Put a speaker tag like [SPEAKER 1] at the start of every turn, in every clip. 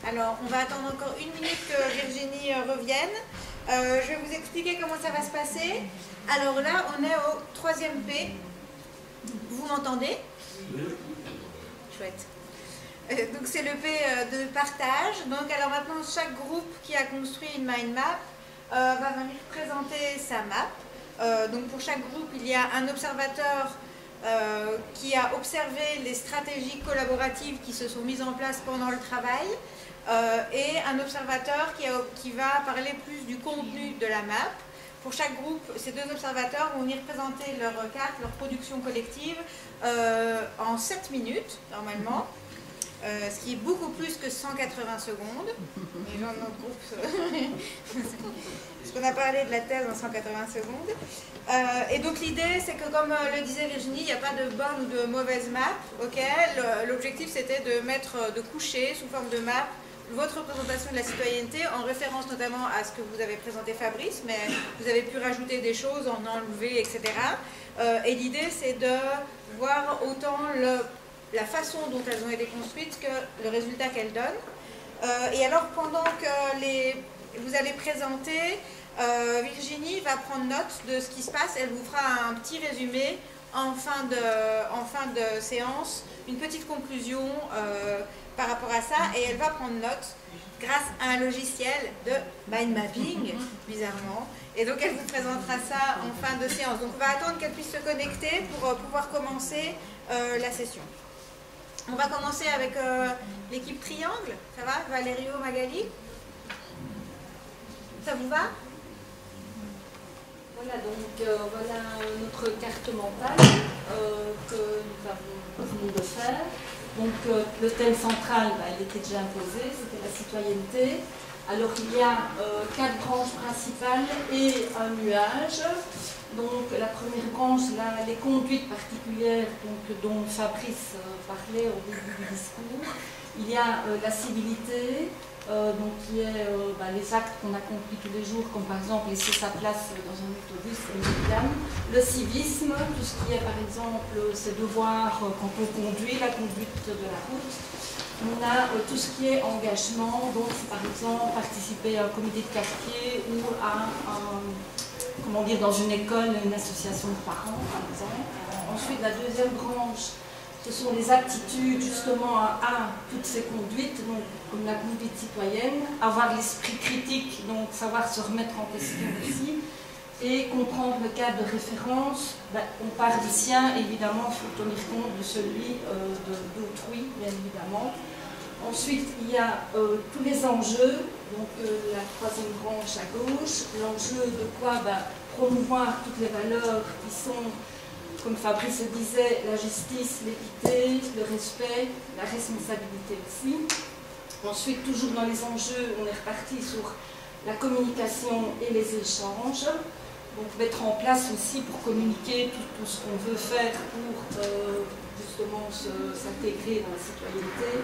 [SPEAKER 1] Alors, on va attendre encore 1 minute que Virginie revienne. Je vais vous expliquer comment ça va se passer. Alors là, on est au 3e P. Vous m'entendez? Chouette. Donc c'est le P de partage. Donc alors maintenant, chaque groupe qui a construit une mind map va venir présenter sa map. Donc pour chaque groupe, il y a un observateur qui a observé les stratégies collaboratives qui se sont mises en place pendant le travail et un observateur qui va parler plus du contenu de la map. Pour chaque groupe, ces 2 observateurs vont venir présenter leur carte, leur production collective en 7 minutes normalement. Ce qui est beaucoup plus que 180 secondes. Les gens de notre groupe, parce qu'on a parlé de la thèse en 180 secondes. Et donc l'idée, c'est que comme le disait Virginie, il n'y a pas de bonne ou de mauvaise map. L'objectif, c'était de coucher sous forme de map votre représentation de la citoyenneté, en référence notamment à ce que vous avez présenté Fabrice, mais vous avez pu rajouter des choses, en enlever, etc. Et l'idée, c'est de voir autant la façon dont elles ont été construites que le résultat qu'elles donnent. Et alors, pendant que vous allez présenter, Virginie va prendre note de ce qui se passe. Elle vous fera un petit résumé en fin de séance, une petite conclusion par rapport à ça. Et elle va prendre note grâce à un logiciel de mind mapping, bizarrement. Et donc, elle vous présentera ça en fin de séance. Donc, on va attendre qu'elle puisse se connecter pour pouvoir commencer la session. On va commencer avec l'équipe Triangle. Ça va, Valério, Magali? Ça vous va?
[SPEAKER 2] Voilà, donc voilà notre carte mentale que nous venons de faire. Donc le thème central, il était déjà imposé, c'était la citoyenneté. Alors il y a 4 branches principales et un nuage. Donc la première branche, là, les conduites particulières dont Fabrice parlait au début du discours. Il y a la civilité, donc qui est les actes qu'on accomplit tous les jours, comme par exemple laisser sa place dans un autobus, évidemment. Le civisme, tout ce qui est par exemple ses devoirs quand on conduit, la conduite de la route. On a tout ce qui est engagement, donc par exemple participer à un comité de quartier ou à dans une école, une association de parents par exemple. Ensuite, la deuxième branche, ce sont les aptitudes justement à toutes ces conduites, donc, comme la conduite citoyenne, avoir l'esprit critique, donc savoir se remettre en question aussi, et comprendre le cadre de référence. On part du sien, évidemment, il faut tenir compte de celui d'autrui, bien évidemment. Ensuite, il y a tous les enjeux, donc la troisième branche à gauche, l'enjeu de quoi promouvoir toutes les valeurs qui sont, comme Fabrice le disait, la justice, l'équité, le respect, la responsabilité aussi. Ensuite, toujours dans les enjeux, on est reparti sur la communication et les échanges. Donc mettre en place aussi pour communiquer tout ce qu'on veut faire pour justement s'intégrer dans la citoyenneté.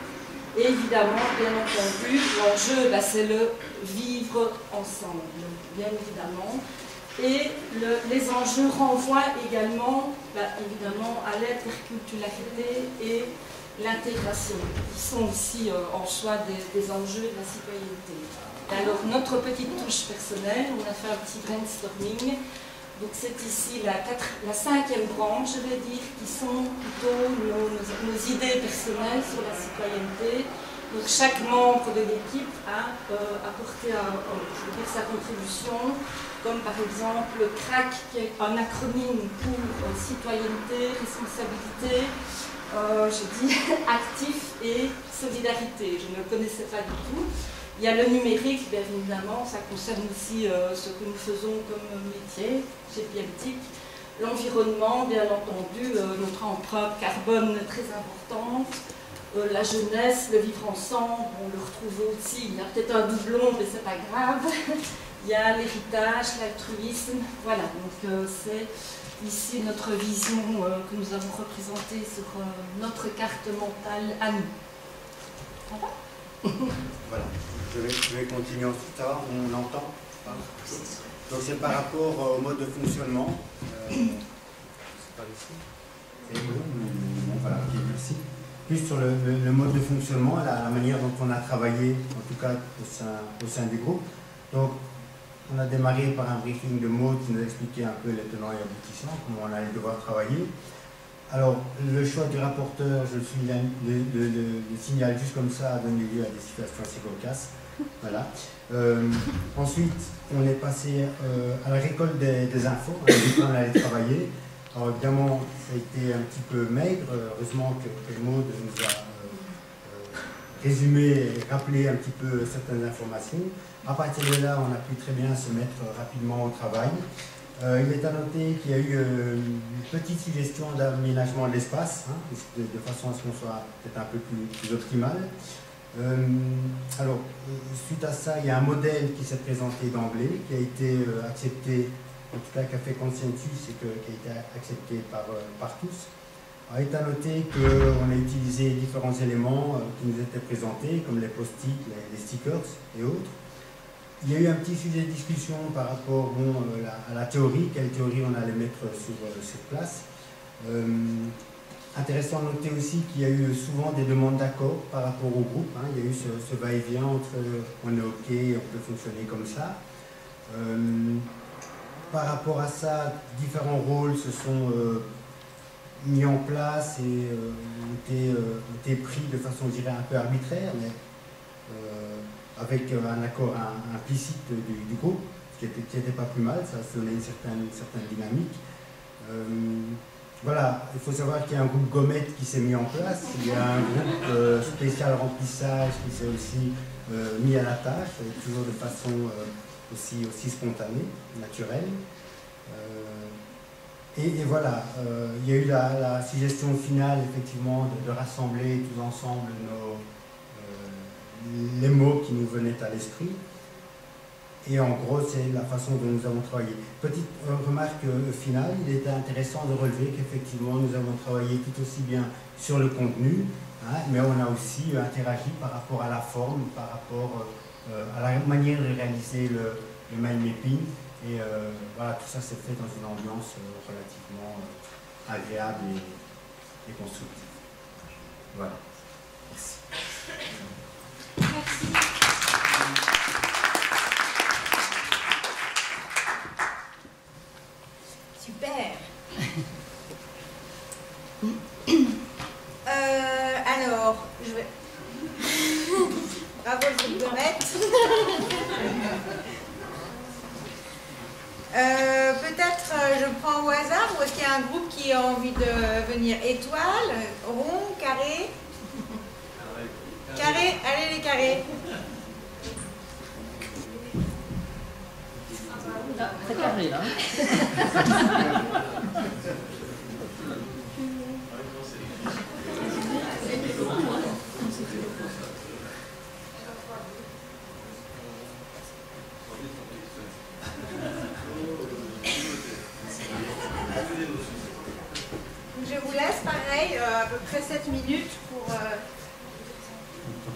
[SPEAKER 2] Et évidemment, bien entendu, l'enjeu, c'est le vivre ensemble, bien évidemment. Et les enjeux renvoient également, évidemment, à l'interculturalité et l'intégration, qui sont aussi en soi des enjeux de la citoyenneté. Alors, notre petite touche personnelle, on a fait un petit brainstorming. Donc c'est ici la 5e branche, je vais dire, qui sont plutôt nos idées personnelles sur la citoyenneté. Donc chaque membre de l'équipe a apporté sa contribution, comme par exemple le CRAC, qui est un acronyme pour citoyenneté, responsabilité, je dis actif et solidarité. Je ne le connaissais pas du tout. Il y a le numérique, bien évidemment, ça concerne aussi ce que nous faisons comme métier chez Pieltic. L'environnement, bien entendu, notre empreinte carbone très importante. La jeunesse, le vivre ensemble, on le retrouve aussi. Il y a peut-être un doublon, mais c'est pas grave. Il y a l'héritage, l'altruisme. Voilà, donc c'est ici notre vision que nous avons représentée sur notre carte mentale à nous. Voilà.
[SPEAKER 3] Voilà, je vais continuer ensuite. Ça va, on entend. Donc c'est par rapport au mode de fonctionnement. C'est pas ici. C'est bon, voilà, ok, merci. plus sur le mode de fonctionnement, la manière dont on a travaillé, en tout cas au sein du groupe. Donc, on a démarré par un briefing de Maud qui nous a expliqué un peu les tenants et aboutissants, comment on allait devoir travailler. Alors, le choix du rapporteur, je le signale juste comme ça, a donné lieu à des situations assez cocasses. Voilà. Ensuite, on est passé à la récolte des infos, avec lesquelles on allait travailler. Alors évidemment, ça a été un petit peu maigre. Heureusement que Maud nous a résumé et rappelé un petit peu certaines informations. À partir de là, on a pu très bien se mettre rapidement au travail. Il est à noter qu'il y a eu une petite suggestion d'aménagement de l'espace, hein, de façon à ce qu'on soit peut-être un peu plus optimal. Alors, suite à ça, il y a un modèle qui s'est présenté d'emblée, qui a été accepté, en tout cas qui a fait consensus et qui a été accepté par tous. Alors, il est à noter qu'on a utilisé différents éléments qui nous étaient présentés, comme les post-it, les stickers et autres. Il y a eu un petit sujet de discussion par rapport à la théorie, quelle théorie on allait mettre sur cette place. Intéressant à noter aussi qu'il y a eu souvent des demandes d'accord par rapport au groupe. Hein. Il y a eu ce va-et-vient entre on est OK, on peut fonctionner comme ça. Par rapport à ça, différents rôles se sont mis en place et ont été pris de façon, je dirais, un peu arbitraire, mais avec un accord implicite du groupe, ce qui n'était pas plus mal, ça donnait une certaine dynamique. Voilà, il faut savoir qu'il y a un groupe gommette qui s'est mis en place, il y a un groupe spécial remplissage qui s'est aussi mis à la tâche, toujours de façon aussi spontanée, naturelle. Et voilà, il y a eu la suggestion finale, effectivement, de rassembler tous ensemble les mots qui nous venaient à l'esprit. Et en gros, c'est la façon dont nous avons travaillé. Petite remarque finale, il était intéressant de relever qu'effectivement, nous avons travaillé tout aussi bien sur le contenu, hein, mais on a aussi interagi par rapport à la forme, par rapport à la manière de réaliser le mind mapping. Et voilà, tout ça s'est fait dans une ambiance relativement agréable et constructive. Voilà. Merci.
[SPEAKER 1] Merci. Super. Alors, je vais... Bravo le groupe de maître. Peut-être je prends au hasard, ou est-ce qu'il y a un groupe qui a envie de venir? Étoile, rond, carré? Carré, allez les carrés.
[SPEAKER 2] Très carré là.
[SPEAKER 1] Je vous laisse pareil, à peu près 7 minutes pour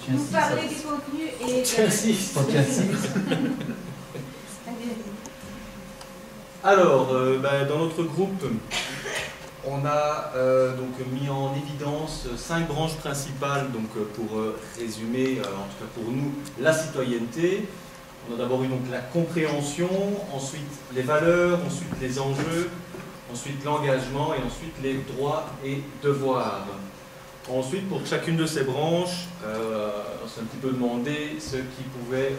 [SPEAKER 1] nous parler du contenu et de...
[SPEAKER 4] Alors, dans notre groupe, on a donc mis en évidence 5 branches principales, donc, pour résumer, en tout cas pour nous, la citoyenneté. On a d'abord eu donc la compréhension, ensuite les valeurs, ensuite les enjeux, ensuite l'engagement et ensuite les droits et devoirs. Ensuite, pour chacune de ces branches, on s'est un petit peu demandé ce qui pouvait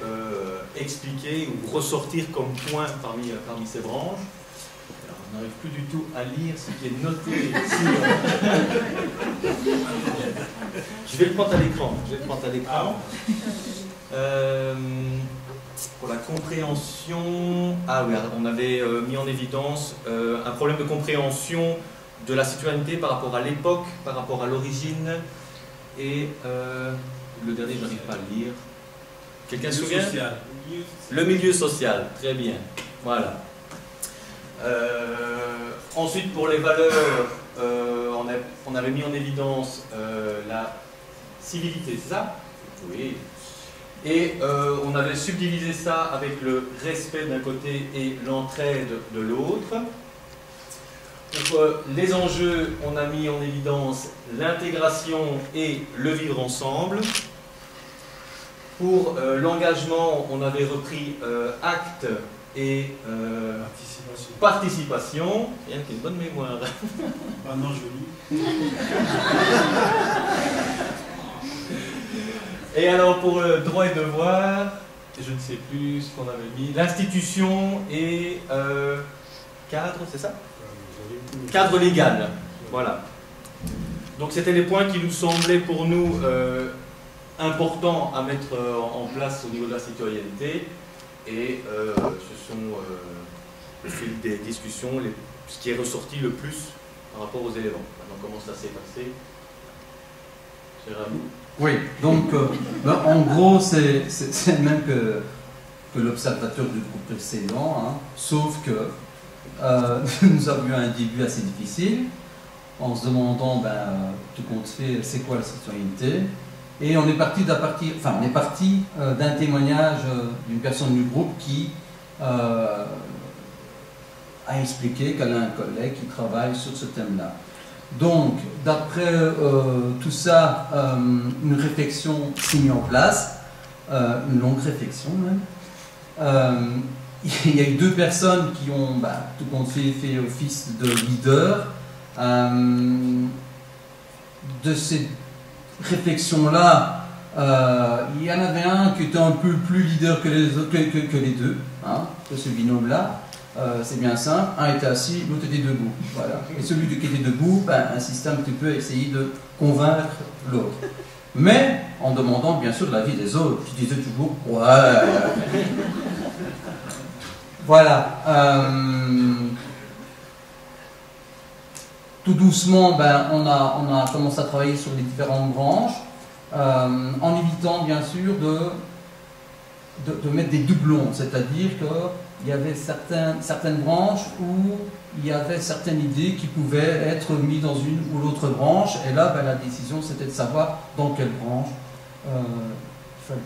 [SPEAKER 4] expliquer ou ressortir comme point parmi ces branches. Alors, on n'arrive plus du tout à lire ce qui est noté ici. Je vais le prendre à l'écran. Pour la compréhension, on avait mis en évidence un problème de compréhension de la citoyenneté par rapport à l'époque, par rapport à l'origine, et le dernier, je n'arrive pas à le lire. Quelqu'un se souvient? Le milieu social, très bien. Voilà. Ensuite, pour les valeurs, on avait mis en évidence la civilité, c'est ça? Oui. Et on avait subdivisé ça avec le respect d'un côté et l'entraide de l'autre. pour les enjeux, on a mis en évidence l'intégration et le vivre ensemble. Pour l'engagement, on avait repris acte et participation. Yann qui a une bonne mémoire.
[SPEAKER 5] Ah non, je lis.
[SPEAKER 4] Et alors pour droit et devoir, je ne sais plus ce qu'on avait mis, l'institution et cadre, c'est ça? Cadre légal, voilà. Donc c'était les points qui nous semblaient pour nous importants à mettre en place au niveau de la citoyenneté. Et ce sont, au fil des discussions, ce qui est ressorti le plus par rapport aux éléments. Maintenant, comment ça s'est passé? Cher ami.
[SPEAKER 6] Oui, donc en gros, c'est le même que l'observateur du groupe précédent, hein, sauf que nous avions eu un début assez difficile, en se demandant, tout compte fait, c'est quoi la citoyenneté? Et on est parti d'un témoignage d'une personne du groupe qui a expliqué qu'elle a un collègue qui travaille sur ce thème-là. Donc, d'après tout ça, une réflexion s'est mise en place, une longue réflexion même. Il y a eu deux personnes qui ont, tout compte fait office de leader. De ces réflexions-là, il y en avait un qui était un peu plus leader que les autres, que les deux, hein, que ce binôme-là. C'est bien simple, un était assis, l'autre était debout. Voilà. Et celui qui était debout insistait un petit peu à essayer de convaincre l'autre. Mais en demandant bien sûr l'avis des autres, qui disaient toujours « ouais ». Voilà. Tout doucement, on a commencé à travailler sur les différentes branches, en évitant bien sûr de mettre des doublons, c'est-à-dire qu'il y avait certaines branches où il y avait certaines idées qui pouvaient être mises dans une ou l'autre branche, et là la décision c'était de savoir dans quelle branche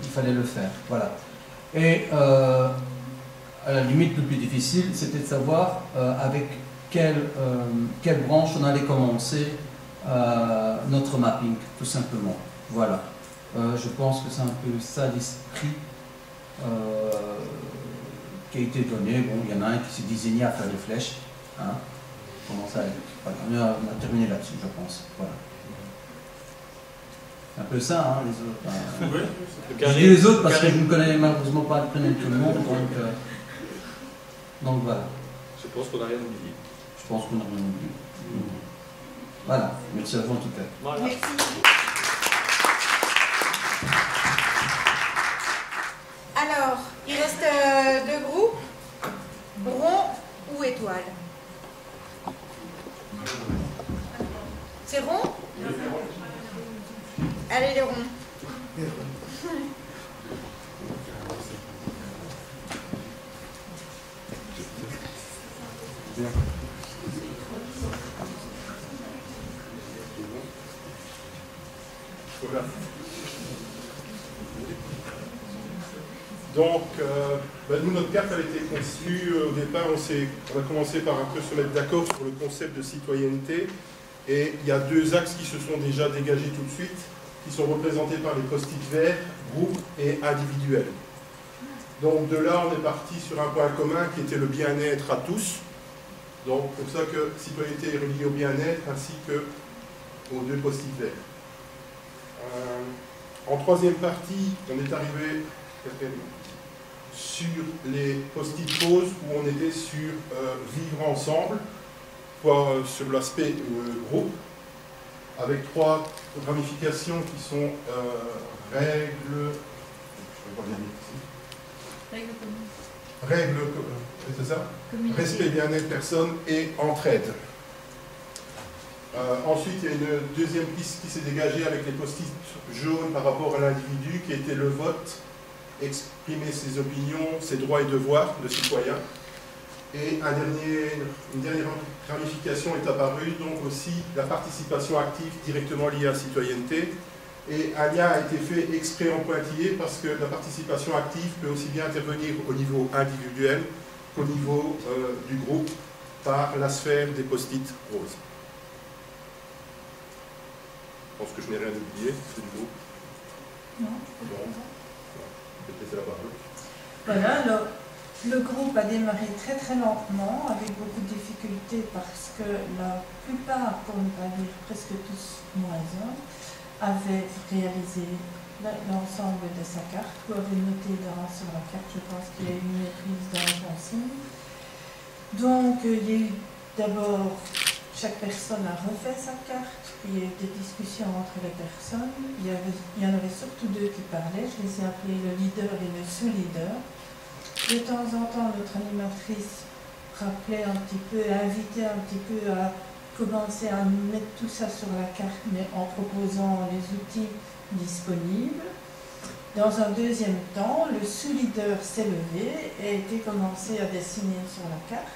[SPEAKER 6] il fallait le faire. Voilà. Et à la limite le plus difficile c'était de savoir avec quelle branche on allait commencer notre mapping, tout simplement. Voilà. Je pense que c'est un peu ça l'esprit qui a été donné. Bon, il y en a un qui s'est désigné à faire les flèches. Hein. Voilà. On a terminé là-dessus, je pense. Voilà. C'est un peu ça, hein, les autres.
[SPEAKER 5] Oui,
[SPEAKER 6] je dis les autres parce que je ne connais malheureusement pas le prénom de tout le monde. Donc voilà.
[SPEAKER 4] Je pense qu'on n'a rien oublié.
[SPEAKER 6] Je pense qu'on n'a rien oublié. Voilà. Merci à vous en tout cas.
[SPEAKER 4] Voilà.
[SPEAKER 1] Merci. Alors, il reste deux groupes, Bron ou Étoile. C'est rond? Allez les ronds.
[SPEAKER 5] Voilà. Donc, nous, notre carte a été conçue, au départ, on a commencé par un peu se mettre d'accord sur le concept de citoyenneté, et il y a deux axes qui se sont déjà dégagés tout de suite, qui sont représentés par les post-it verts, groupe et individuel. Donc de là, on est parti sur un point commun qui était le bien-être à tous. Donc pour ça que citoyenneté est reliée au bien-être ainsi qu'aux deux post-it verts. En troisième partie, on est arrivé sur les post-it pauses où on était sur vivre ensemble, sur l'aspect groupe, avec trois ramifications qui sont règles, c'est ça? Respect, bien-être, personne et entraide. Ensuite, il y a une deuxième piste qui s'est dégagée avec les post-it jaunes par rapport à l'individu, qui était le vote, exprimer ses opinions, ses droits et devoirs de citoyen. Et une dernière ramification est apparue, donc aussi la participation active directement liée à la citoyenneté. Et un lien a été fait exprès en pointillé parce que la participation active peut aussi bien intervenir au niveau individuel qu'au niveau du groupe par la sphère des post-it roses. Je pense que je n'ai rien oublié, c'est du coup.
[SPEAKER 7] Non.
[SPEAKER 5] Bon. Je vais te laisser la parole.
[SPEAKER 7] Voilà, le groupe a démarré très très lentement, avec beaucoup de difficultés, parce que la plupart, pour ne pas dire presque tous, moins un, avaient réalisé l'ensemble de sa carte, ou avaient noté sur la carte. Je pense qu'il y a eu une méprise dans la consigne. Donc il y a eu d'abord, chaque personne a refait sa carte, puis il y a eu des discussions entre les personnes. Il y en avait surtout deux qui parlaient, je les ai appelés le leader et le sous-leader. De temps en temps, notre animatrice rappelait un petit peu, invitait un petit peu à commencer à mettre tout ça sur la carte, mais en proposant les outils disponibles. Dans un deuxième temps, le sous-leader s'est levé et a été commencé à dessiner sur la carte.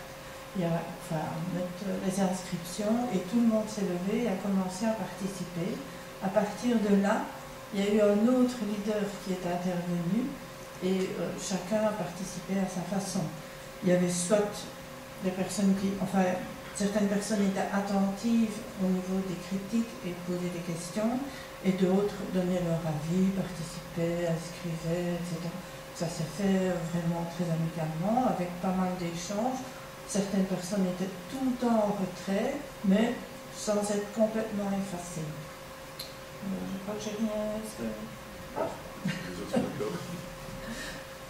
[SPEAKER 7] Il y a, mettre les inscriptions, et tout le monde s'est levé et a commencé à participer. À partir de là, il y a eu un autre leader qui est intervenu et chacun a participé à sa façon. Il y avait soit des personnes qui, certaines personnes étaient attentives au niveau des critiques et posaient des questions, et d'autres donnaient leur avis, participaient, inscrivaient, etc. Ça s'est fait vraiment très amicalement, avec pas mal d'échanges. Certaines personnes étaient tout le temps en retrait, mais sans être complètement effacées. Je crois que j'ai rien...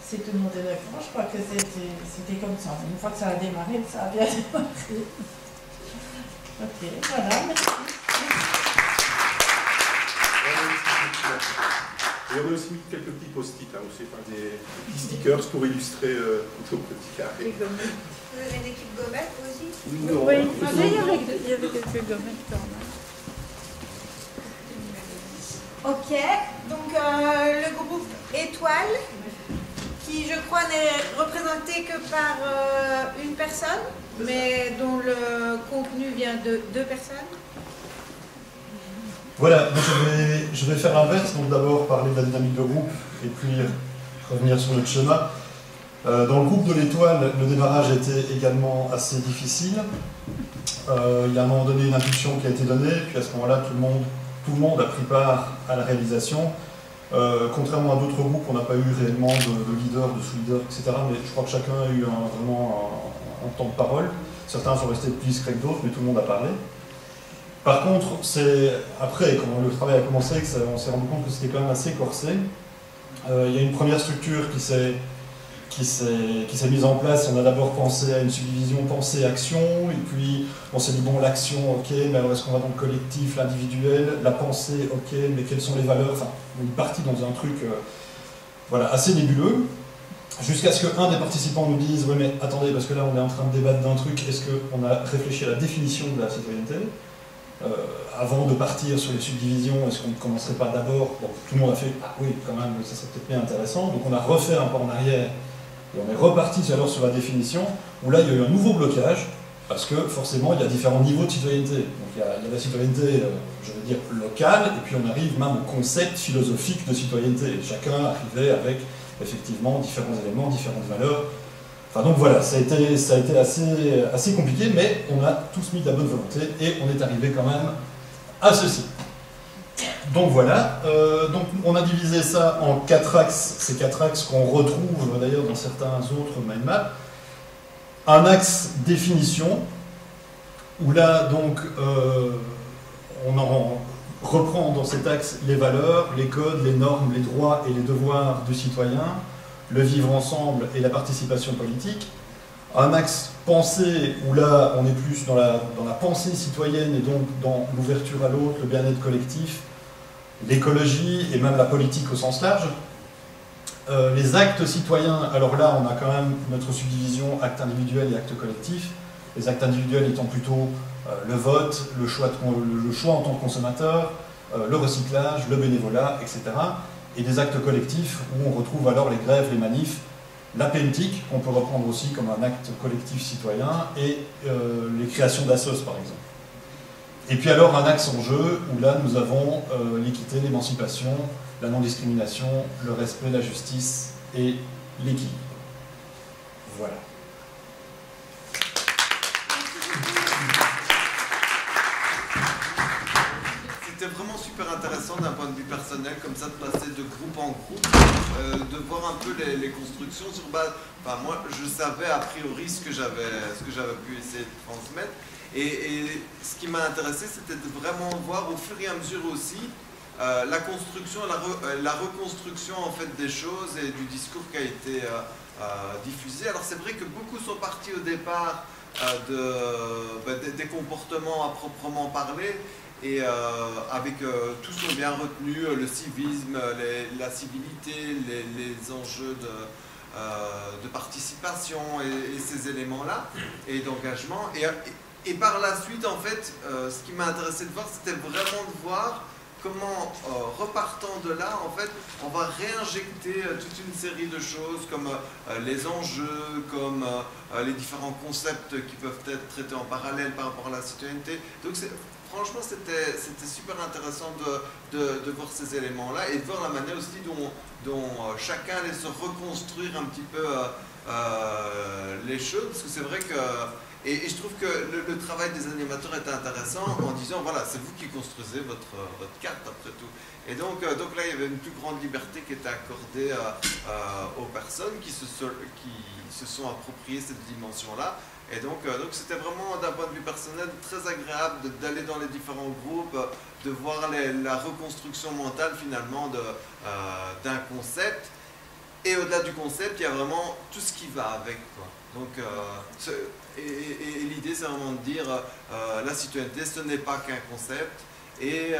[SPEAKER 7] Si tout le monde est d'accord, je crois que c'était comme ça. Une fois que ça a démarré, ça a bien démarré. Ok, voilà, merci.
[SPEAKER 5] Et on a aussi mis quelques petits post-it, aussi, des petits stickers pour illustrer nos petits carrés.
[SPEAKER 1] Vous avez une équipe gommette aussi?
[SPEAKER 5] Non.
[SPEAKER 7] Oui, il y avait quelques gommettes quand même.
[SPEAKER 1] Ok, donc le groupe Étoile, qui je crois n'est représenté que par une personne, mais dont le contenu vient de 2 personnes.
[SPEAKER 8] Voilà, donc je vais faire l'inverse, donc d'abord parler de la dynamique de groupe et puis revenir sur notre schéma. Dans le groupe de l'Étoile, le démarrage était également assez difficile. Il y a à un moment donné une impulsion qui a été donnée, puis à ce moment-là, tout le monde a pris part à la réalisation. Contrairement à d'autres groupes, on n'a pas eu réellement de leader, de sous-leader, etc. Mais je crois que chacun a eu vraiment un temps de parole. Certains sont restés plus discrets que d'autres, mais tout le monde a parlé. Par contre, c'est après, quand le travail a commencé, on s'est rendu compte que c'était quand même assez corsé. Il y a une première structure qui s'est mise en place. On a d'abord pensé à une subdivision pensée-action, et puis on s'est dit, bon, l'action, ok, mais alors est-ce qu'on va dans le collectif, l'individuel, la pensée, ok, mais quelles sont les valeurs? Enfin, on est parti dans un truc voilà, assez nébuleux, jusqu'à ce qu'un des participants nous dise, oui, mais attendez, parce que là, on est en train de débattre d'un truc, est-ce qu'on a réfléchi à la définition de la citoyenneté? Avant de partir sur les subdivisions, est-ce qu'on ne commencerait pas d'abord? Bon, tout le monde a fait, ah oui, quand même, ça serait peut-être bien intéressant. Donc on a refait un pas en arrière et on est reparti alors sur la définition, où là il y a eu un nouveau blocage, parce que forcément il y a différents niveaux de citoyenneté. Donc il y a la citoyenneté, je veux dire, locale, et puis on arrive même au concept philosophique de citoyenneté. Chacun arrivait avec effectivement différents éléments, différentes valeurs. Enfin, donc voilà, ça a été assez compliqué, mais on a tous mis de la bonne volonté et on est arrivé quand même à ceci. Donc voilà, donc on a divisé ça en 4 axes, ces 4 axes qu'on retrouve d'ailleurs dans certains autres mind maps. Un axe définition, où là donc on reprend dans cet axe les valeurs, les codes, les normes, les droits et les devoirs du citoyen, le vivre ensemble et la participation politique. Un axe pensée, où là on est plus dans la pensée citoyenne et donc dans l'ouverture à l'autre, le bien-être collectif, l'écologie et même la politique au sens large. Les actes citoyens, alors là on a quand même notre subdivision actes individuels et actes collectifs. Les actes individuels étant plutôt le vote, le choix en tant que consommateur, le recyclage, le bénévolat, etc. Et des actes collectifs où on retrouve alors les grèves, les manifs, la politique, qu'on peut reprendre aussi comme un acte collectif citoyen, et les créations d'assos par exemple. Et puis alors un axe en jeu, où là nous avons l'équité, l'émancipation, la non-discrimination, le respect, la justice et l'équilibre. Voilà.
[SPEAKER 9] c'était vraiment super intéressant d'un point de vue personnel, comme ça, de passer de groupe en groupe, de voir un peu les constructions sur base. Enfin, moi, je savais a priori ce que j'avais pu essayer de transmettre. Et ce qui m'a intéressé, c'était de vraiment voir au fur et à mesure aussi la construction, la reconstruction en fait des choses et du discours qui a été diffusé. Alors c'est vrai que beaucoup sont partis au départ des comportements à proprement parler, et avec tous ont bien retenu le civisme, la civilité, les enjeux de participation et ces éléments-là, et d'engagement. Et par la suite, en fait, ce qui m'a intéressé de voir, c'était vraiment de voir comment, repartant de là, en fait, on va réinjecter toute une série de choses comme les enjeux, comme les différents concepts qui peuvent être traités en parallèle par rapport à la citoyenneté. Donc, franchement, c'était super intéressant de voir ces éléments-là et de voir la manière aussi dont chacun allait se reconstruire un petit peu les choses, parce que c'est vrai que... Et je trouve que le travail des animateurs est intéressant en disant, voilà, c'est vous qui construisez votre carte après tout. Et donc là, il y avait une plus grande liberté qui était accordée aux personnes qui se sont appropriées cette dimension-là. Et donc c'était vraiment, d'un point de vue personnel, très agréable d'aller dans les différents groupes, de voir la reconstruction mentale finalement d'un concept. Et au-delà du concept, il y a vraiment tout ce qui va avec, quoi. Donc, et l'idée, c'est vraiment de dire la citoyenneté, ce n'est pas qu'un concept. Et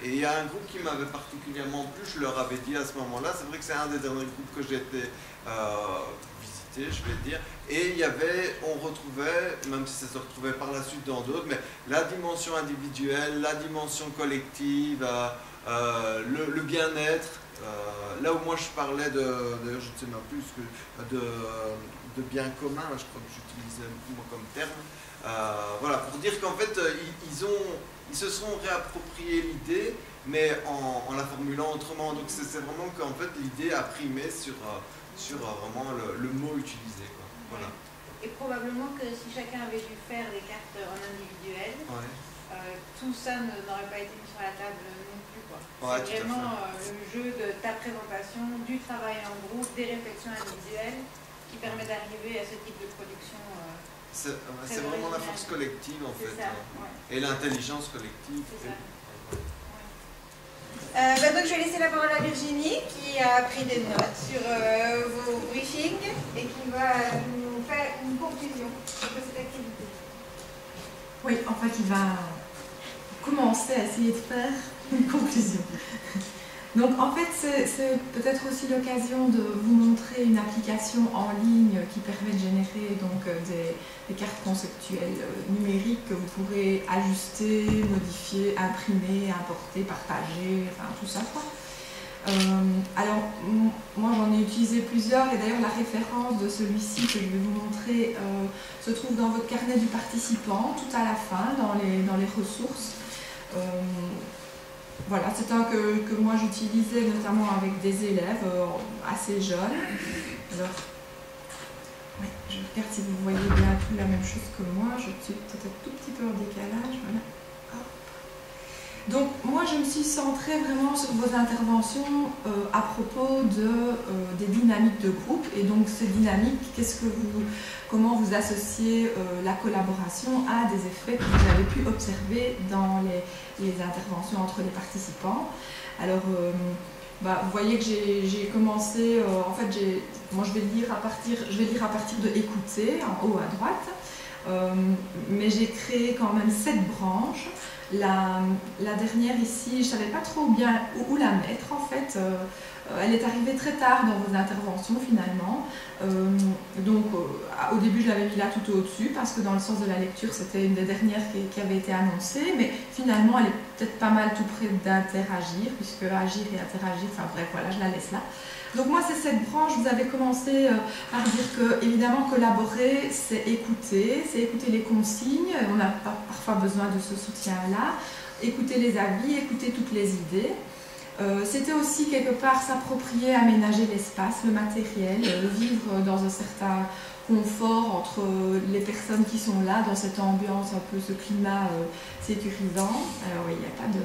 [SPEAKER 9] il y a un groupe qui m'avait particulièrement plu, je leur avais dit à ce moment-là, c'est vrai que c'est un des derniers groupes que j'ai été visiter, je vais dire. Et on retrouvait, même si ça se retrouvait par la suite dans d'autres, mais la dimension individuelle, la dimension collective, le bien-être. Là où moi je parlais d'ailleurs je ne sais même plus de bien commun, je crois que j'utilisais moi comme terme, voilà, pour dire qu'en fait ils se sont réappropriés l'idée, mais en la formulant autrement. Donc c'est vraiment qu'en fait l'idée a primé sur vraiment le mot utilisé, quoi. Voilà.
[SPEAKER 1] Et probablement que si chacun avait dû faire des cartes en individuel, ouais. Tout ça n'aurait pas été mis sur la table non plus, quoi. Ouais, c'est vraiment le jeu de ta présentation, du travail en groupe, des réflexions individuelles qui permet d'arriver à ce type de production.
[SPEAKER 9] C'est vraiment la force collective en fait,
[SPEAKER 1] ça, ouais.
[SPEAKER 9] Et l'intelligence collective.
[SPEAKER 1] C'est ça. Donc je vais laisser la parole à Virginie qui a pris des notes sur vos briefings et qui va nous faire une conclusion sur cette activité.
[SPEAKER 10] Oui, en fait, il va commencer à essayer de faire une conclusion. Donc, en fait, c'est peut-être aussi l'occasion de vous montrer une application en ligne qui permet de générer donc, des cartes conceptuelles numériques que vous pourrez ajuster, modifier, imprimer, importer, partager, enfin tout ça, quoi. Alors, moi j'en ai utilisé plusieurs et d'ailleurs la référence de celui-ci que je vais vous montrer se trouve dans votre carnet du participant, tout à la fin, dans les ressources. Voilà, c'est un que moi j'utilisais notamment avec des élèves assez jeunes. Alors, ouais, je regarde si vous voyez bien tout la même chose que moi, je suis peut-être un tout petit peu en décalage, voilà. Donc moi je me suis centrée vraiment sur vos interventions à propos des dynamiques de groupe et donc ces dynamiques, comment vous associez la collaboration à des effets que vous avez pu observer dans les interventions entre les participants. Alors vous voyez que j'ai commencé, en fait moi je vais lire à partir de écouter en haut à droite, mais j'ai créé quand même 7 branches. La dernière ici, je ne savais pas trop bien où la mettre en fait. Elle est arrivée très tard dans vos interventions finalement. Donc au début je l'avais mis là tout au-dessus parce que dans le sens de la lecture c'était une des dernières qui avait été annoncée. Mais finalement elle est peut-être pas mal tout près d'interagir puisque agir et interagir, enfin bref voilà, je la laisse là. Donc moi c'est cette branche, vous avez commencé par dire que évidemment collaborer c'est écouter les consignes, on a parfois besoin de ce soutien-là, écouter les avis, écouter toutes les idées. C'était aussi quelque part s'approprier, aménager l'espace, le matériel, vivre dans un certain confort entre les personnes qui sont là, dans cette ambiance, un peu ce climat sécurisant. Alors oui, il n'y a pas de...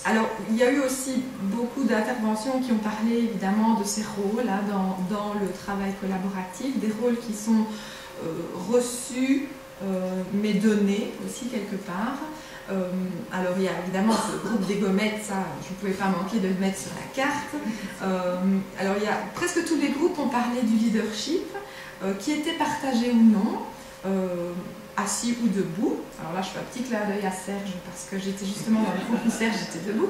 [SPEAKER 10] alors, il y a eu aussi beaucoup d'interventions qui ont parlé évidemment de ces rôles hein, dans le travail collaboratif, des rôles qui sont reçus mais donnés aussi quelque part. Alors il y a évidemment ce groupe des gommettes, ça je ne pouvais pas manquer de le mettre sur la carte. Alors il y a presque tous les groupes ont parlé du leadership, qui était partagé ou non, assis ou debout. Alors là je fais un petit clin d'œil à Serge parce que j'étais justement dans le groupe où Serge était debout.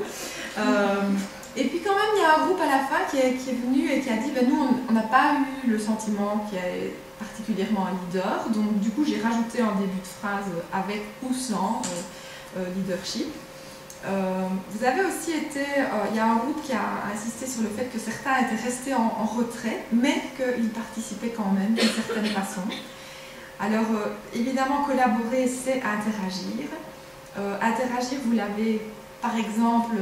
[SPEAKER 10] Et puis quand même il y a un groupe à la fin qui est venu et qui a dit ben, nous on n'a pas eu le sentiment qu'il y ait particulièrement un leader, donc du coup j'ai rajouté en début de phrase avec ou sans leadership. Vous avez aussi été, il y a un groupe qui a insisté sur le fait que certains étaient restés en retrait, mais qu'ils participaient quand même d'une certaine façon. Alors évidemment collaborer c'est interagir. Interagir, vous l'avez par exemple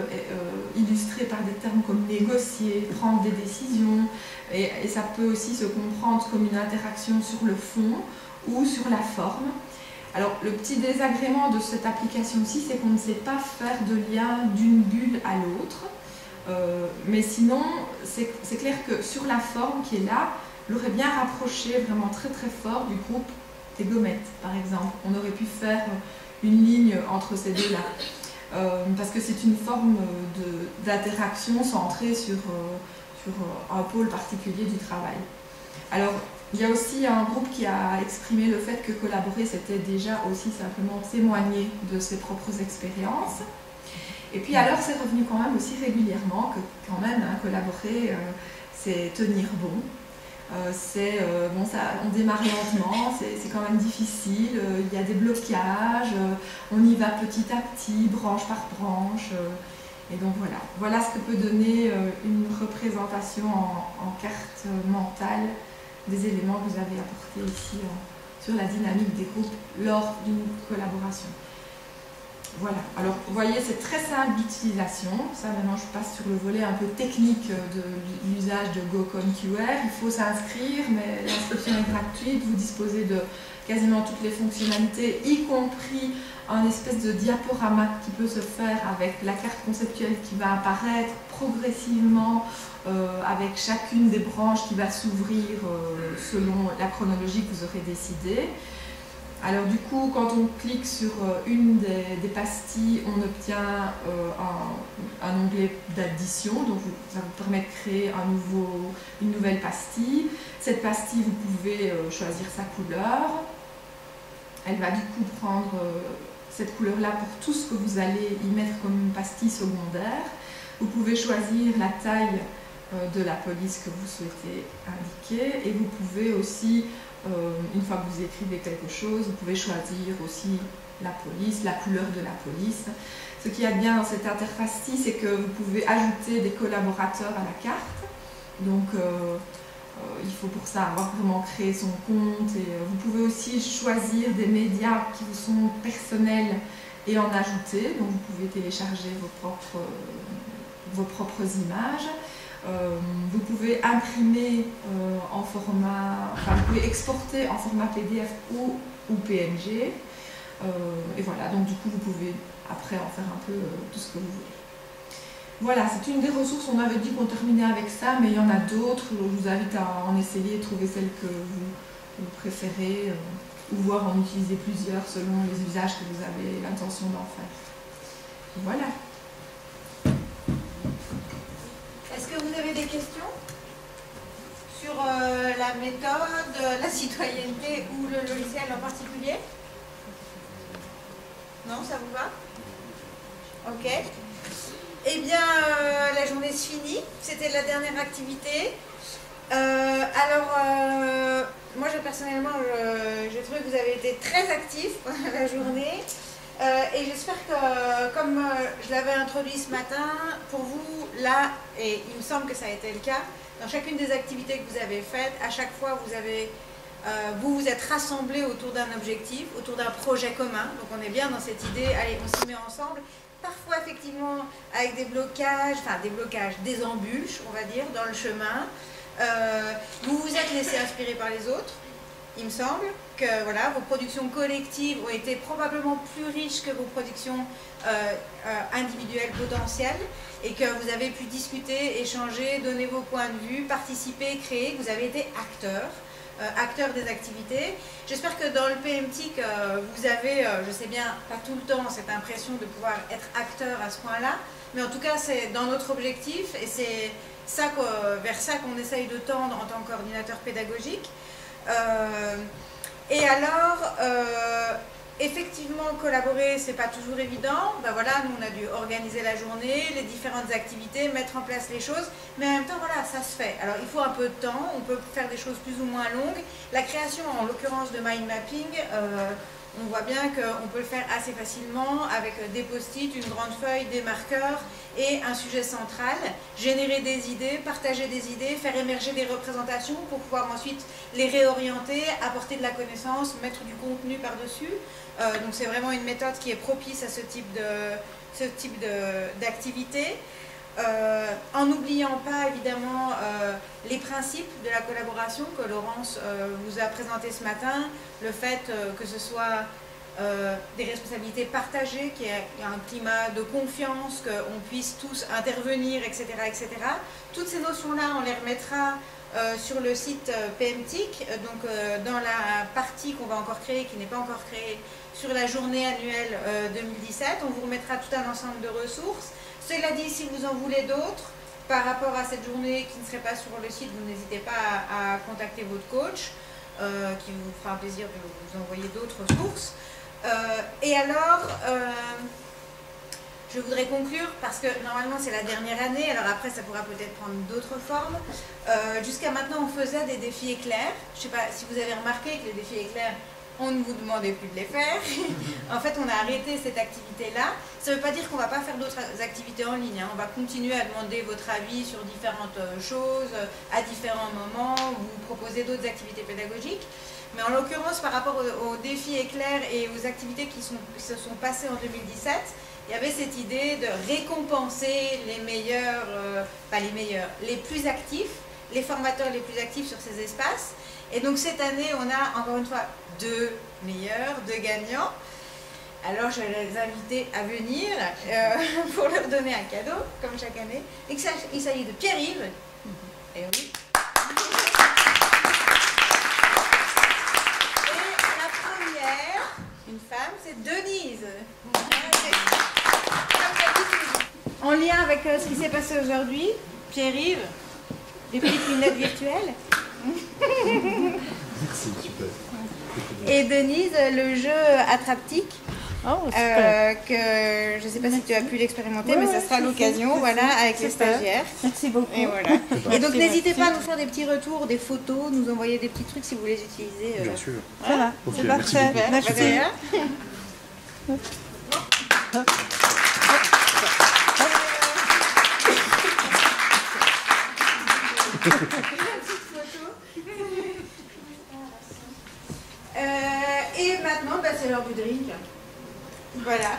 [SPEAKER 10] illustré par des termes comme négocier, prendre des décisions, et ça peut aussi se comprendre comme une interaction sur le fond ou sur la forme. Alors le petit désagrément de cette application-ci, c'est qu'on ne sait pas faire de lien d'une bulle à l'autre, mais sinon c'est clair que sur la forme qui est là, on aurait bien rapproché vraiment très très fort du groupe des gommettes par exemple. On aurait pu faire une ligne entre ces deux-là, parce que c'est une forme d'interaction centrée sur un pôle particulier du travail. Alors, il y a aussi un groupe qui a exprimé le fait que collaborer, c'était déjà aussi simplement témoigner de ses propres expériences. Et puis alors, c'est revenu quand même aussi régulièrement que quand même, hein, collaborer, c'est tenir bon. Bon, on démarre lentement, c'est quand même difficile, il y a des blocages, on y va petit à petit, branche par branche. Et donc voilà ce que peut donner une représentation en carte mentale des éléments que vous avez apportés ici sur la dynamique des groupes lors d'une collaboration. Voilà, alors vous voyez c'est très simple d'utilisation, ça maintenant je passe sur le volet un peu technique de l'usage de GoConQR. Il faut s'inscrire mais l'inscription est gratuite, vous disposez de quasiment toutes les fonctionnalités, y compris un espèce de diaporama qui peut se faire avec la carte conceptuelle qui va apparaître progressivement avec chacune des branches qui va s'ouvrir selon la chronologie que vous aurez décidé. Alors du coup, quand on clique sur une des pastilles, on obtient un onglet d'addition, donc ça vous permet de créer une nouvelle pastille. Cette pastille, vous pouvez choisir sa couleur. Elle va du coup prendre cette couleur-là pour tout ce que vous allez y mettre comme une pastille secondaire. Vous pouvez choisir la taille de la police que vous souhaitez indiquer et vous pouvez aussi, une fois que vous écrivez quelque chose, vous pouvez choisir aussi la police, la couleur de la police. Ce qu'il y a de bien dans cette interface-ci, c'est que vous pouvez ajouter des collaborateurs à la carte. Donc, il faut pour ça avoir vraiment créé son compte. Et vous pouvez aussi choisir des médias qui vous sont personnels et en ajouter. Donc, vous pouvez télécharger vos propres images. Vous pouvez imprimer en format, enfin vous pouvez exporter en format PDF ou PNG. Et voilà, donc du coup vous pouvez après en faire un peu tout ce que vous voulez. Voilà, c'est une des ressources, on avait dit qu'on terminait avec ça, mais il y en a d'autres. Je vous invite à en essayer, trouver celle que vous préférez, ou voir en utiliser plusieurs selon les usages que vous avez l'intention d'en faire. Voilà.
[SPEAKER 1] Est-ce que vous avez des questions sur la méthode, la citoyenneté ou le logiciel en particulier? Non, ça vous va? Ok. Eh bien, la journée se finit. C'était la dernière activité. Moi, personnellement, j'ai trouvé que vous avez été très actifs pendant la journée. Et j'espère que, comme je l'avais introduit ce matin, pour vous, là, et il me semble que ça a été le cas, dans chacune des activités que vous avez faites, à chaque fois, vous vous êtes rassemblés autour d'un objectif, autour d'un projet commun. Donc on est bien dans cette idée, allez, on s'y met ensemble. Parfois, effectivement, avec des blocages, des embûches, on va dire, dans le chemin. Vous vous êtes laissé inspirer par les autres. il me semble que voilà, vos productions collectives ont été probablement plus riches que vos productions individuelles potentielles et que vous avez pu discuter, échanger, donner vos points de vue, participer, créer, que vous avez été acteurs des activités. J'espère que dans le PMTIC, vous avez, je sais bien, pas tout le temps, cette impression de pouvoir être acteur à ce point-là, mais en tout cas, c'est dans notre objectif et c'est ça vers ça qu'on essaye de tendre en tant que coordinateur pédagogique. Et alors, effectivement, collaborer, c'est pas toujours évident. Ben voilà, nous, on a dû organiser la journée, les différentes activités, mettre en place les choses. Mais en même temps, voilà, ça se fait. Alors, il faut un peu de temps. On peut faire des choses plus ou moins longues. La création, en l'occurrence, de mind mapping, on voit bien qu'on peut le faire assez facilement avec des post-it, une grande feuille, des marqueurs et un sujet central. Générer des idées, partager des idées, faire émerger des représentations pour pouvoir ensuite les réorienter, apporter de la connaissance, mettre du contenu par-dessus. Donc c'est vraiment une méthode qui est propice à ce type d'activité. En n'oubliant pas évidemment les principes de la collaboration que Laurence vous a présenté ce matin, le fait que ce soit des responsabilités partagées, qu'il y ait un climat de confiance, qu'on puisse tous intervenir, etc., etc. Toutes ces notions-là, on les remettra sur le site PMTIC, donc dans la partie qu'on va encore créer, qui n'est pas encore créée, sur la journée annuelle 2017, on vous remettra tout un ensemble de ressources. Cela dit, si vous en voulez d'autres, par rapport à cette journée qui ne serait pas sur le site, vous n'hésitez pas à contacter votre coach, qui vous fera un plaisir de vous envoyer d'autres ressources. Et alors, je voudrais conclure, parce que normalement c'est la dernière année, alors après ça pourra peut-être prendre d'autres formes. Jusqu'à maintenant, on faisait des défis éclairs. Je ne sais pas si vous avez remarqué que les défis éclairs, on ne vous demandait plus de les faire. En fait, on a arrêté cette activité-là. Ça ne veut pas dire qu'on ne va pas faire d'autres activités en ligne. On va continuer à demander votre avis sur différentes choses, à différents moments, vous proposer d'autres activités pédagogiques. Mais en l'occurrence, par rapport aux défis éclairs et aux activités qui se sont passées en 2017, il y avait cette idée de récompenser les meilleurs, pas les meilleurs, les plus actifs, les formateurs les plus actifs sur ces espaces. Et donc cette année, on a encore une fois 2 meilleurs, 2 gagnants. Alors je vais les inviter à venir pour leur donner un cadeau, comme chaque année. Et il s'agit de Pierre-Yves. Et oui. Et la première, une femme, c'est Denise. En lien avec ce qui s'est passé aujourd'hui, Pierre-Yves, des petites lunettes virtuelles.
[SPEAKER 8] Merci, super.
[SPEAKER 1] Et Denise, le jeu Attraptique, que je ne sais pas si tu as pu l'expérimenter, mais ça sera l'occasion, voilà, avec les stagiaires.
[SPEAKER 7] Merci beaucoup.
[SPEAKER 1] Et voilà. Et donc n'hésitez pas à nous faire des petits retours, des photos, nous envoyer des petits trucs si vous les utilisez.
[SPEAKER 8] Bien sûr.
[SPEAKER 1] Voilà,
[SPEAKER 8] Ok,
[SPEAKER 1] c'est
[SPEAKER 8] merci
[SPEAKER 1] parfait.
[SPEAKER 8] beaucoup.
[SPEAKER 1] Et maintenant, c'est l'heure du drink. Voilà.